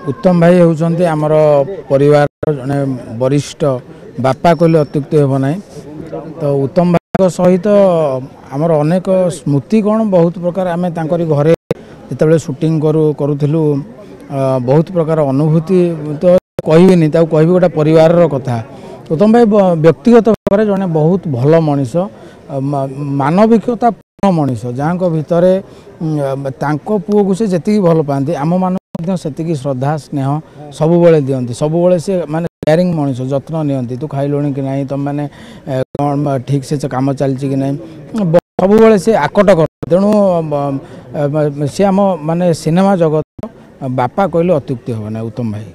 उत्तम भाई होउछन्ते आमर परिवार जने वरिष्ठ बापा कहले अत्युक्ति हेब ना। तो उत्तम भाई सहित आमर अनेक स्मृति कौन बहुत प्रकार आम घरे जिते शूटिंग करूँ बहुत प्रकार अनुभूति तो कहबी कह गोटे परिवार कथा। उत्तम भाई व्यक्तिगत भाव में जड़े बहुत भल मनीष मानविकता पूर्ण मनीष जहाँ भितर पुओ को से जी भल पाती आम मान से श्रद्धा स्नेह सब दिखती सब से माने केयरिंग मनीष जत्न नियंती तू खाइलुणी कि नहीं तुम मैंने कौन ठीक से कम चलती कि नहीं सब से आकट कर तेणु सी आम माने सिनेमा जगत बापा कहले अत्युक्ति हे ना उत्तम भाई।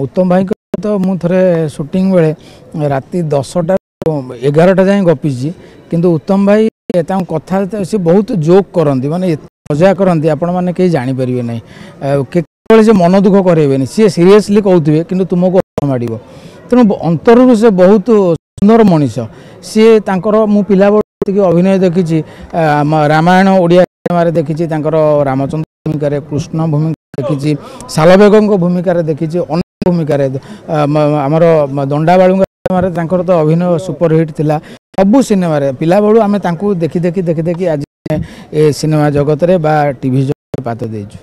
उत्तम भाई तो मुझे शूटिंग बेले राति 10टा 11टा जाए गपीची किंतु उत्तम भाई कथा से बहुत जोक करती माने मजा करती आपण मैंने कहीं जापर ना से मन दुख करें सी सीरीयसली कहते कि तुमको माड़ तेणु अंतर से बहुत सुंदर मनीष सी मु पिला अभिनय देखी रामायण ओडिया सिनेमा देखी रामचंद्र भूमिका कृष्ण भूमिका देखी सालबेग भूमिका देखी अनेक भूमिका आमर दंडाबालू तो अभिनय सुपरहिट थिला सबू सिनेमा पिला बेलू आम देखी देखी देखी देखी आज सिनेमा जगत रे बा टीवी जगत पात देजु।